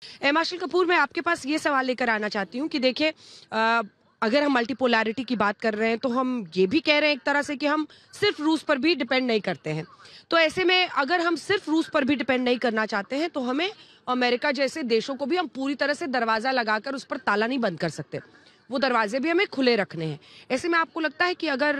हिमाचल कपूर, मैं आपके पास ये सवाल लेकर आना चाहती हूँ कि देखिए, अगर हम मल्टीपोलैरिटी की बात कर रहे हैं तो हम ये भी कह रहे हैं एक तरह से कि हम सिर्फ रूस पर भी डिपेंड नहीं करते हैं। तो ऐसे में अगर हम सिर्फ रूस पर भी डिपेंड नहीं करना चाहते हैं तो हमें अमेरिका जैसे देशों को भी हम पूरी तरह से दरवाज़ा लगाकर उस पर ताला नहीं बंद कर सकते। वो दरवाजे भी हमें खुले रखने हैं। ऐसे में आपको लगता है कि अगर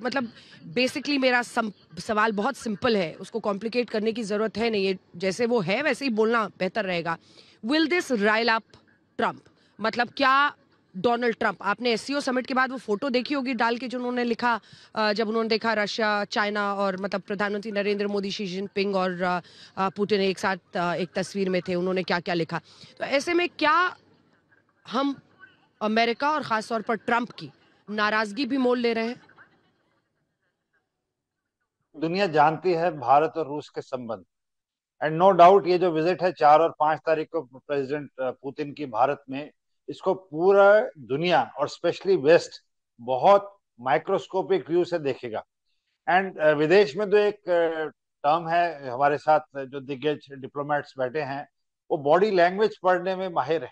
मतलब बेसिकली मेरा सवाल बहुत सिंपल है, उसको कॉम्प्लिकेट करने की ज़रूरत है नहीं है, जैसे वो है वैसे ही बोलना बेहतर रहेगा। Will this Rahul up Trump? मतलब क्या डोनाल्ड ट्रम्प, आपने एससीओ समिट के बाद वो फोटो देखी होगी डाल के जो उन्होंने लिखा, जब उन्होंने देखा रशिया, चाइना और मतलब प्रधानमंत्री नरेंद्र मोदी, शी जिनपिंग और पुतिन एक साथ एक तस्वीर में थे, उन्होंने क्या क्या लिखा। तो ऐसे में क्या हम अमेरिका और खास तौर पर ट्रम्प की नाराजगी भी मोल ले रहे हैं? दुनिया जानती है भारत और रूस के संबंध। एंड नो डाउट ये जो विजिट है 4 और 5 तारीख को प्रेसिडेंट पुतिन की भारत में, इसको पूरा दुनिया और स्पेशली वेस्ट बहुत माइक्रोस्कोपिक व्यू से देखेगा। एंड विदेश में तो एक टर्म है, हमारे साथ जो दिग्गज डिप्लोमेट्स बैठे हैं वो बॉडी लैंग्वेज पढ़ने में माहिर है।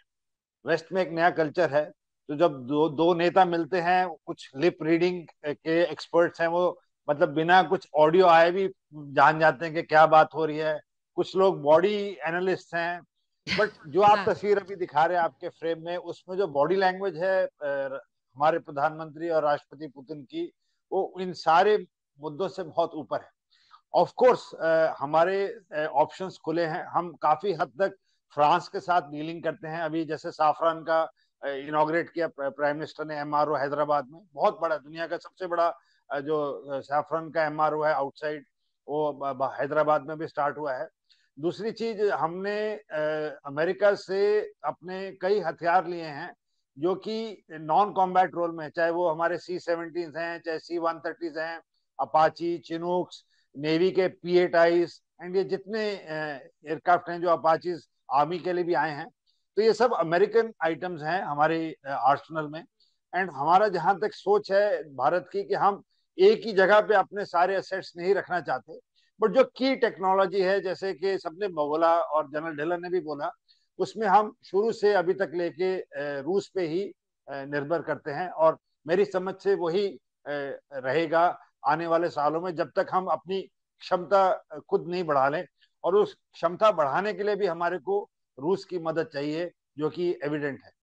वेस्ट में एक नया कल्चर है, तो जब दो दो नेता मिलते हैं, कुछ लिप रीडिंग के एक्सपर्ट्स हैं वो, मतलब बिना कुछ ऑडियो आए भी जान जाते हैं कि क्या बात हो रही है। कुछ लोग बॉडी एनालिस्ट हैं। बट जो आप हाँ। तस्वीर अभी दिखा रहे हैं आपके फ्रेम में, उसमें जो बॉडी लैंग्वेज है हमारे प्रधानमंत्री और राष्ट्रपति पुतिन की, वो इन सारे मुद्दों से बहुत ऊपर है। ऑफ कोर्स हमारे ऑप्शंस खुले हैं, हम काफी हद तक फ्रांस के साथ डीलिंग करते हैं। अभी जैसे साफरान का इनॉग्रेट किया प्राइम मिनिस्टर ने एमआरओ हैदराबाद में, बहुत बड़ा, दुनिया का सबसे बड़ा जो सैफरन का एमआरओ है आउटसाइड, वो हैदराबाद में भी स्टार्ट हुआ है। दूसरी चीज, हमने अमेरिका से अपने कई हथियार लिए हैं जो कि नॉन कॉम्बैट रोल में, चाहे वो हमारे C-17 हैं, चाहे C-130 हैं, अपाची, चिनूक्स, नेवी के P-8Is, एंड ये जितने एयरक्राफ्ट हैं जो अपाची आर्मी के लिए भी आए हैं, तो ये सब अमेरिकन आइटम्स हैं हमारे आर्सनल में। एंड हमारा जहां तक सोच है भारत की कि हम एक ही जगह पे अपने सारे असेट्स नहीं रखना चाहते, बट जो की टेक्नोलॉजी है, जैसे कि सबने बोला और जनरल ढिल्लन ने भी बोला, उसमें हम शुरू से अभी तक लेके रूस पे ही निर्भर करते हैं। और मेरी समझ से वही रहेगा आने वाले सालों में, जब तक हम अपनी क्षमता खुद नहीं बढ़ा लें। और उस क्षमता बढ़ाने के लिए भी हमारे को रूस की मदद चाहिए, जो कि एविडेंट है।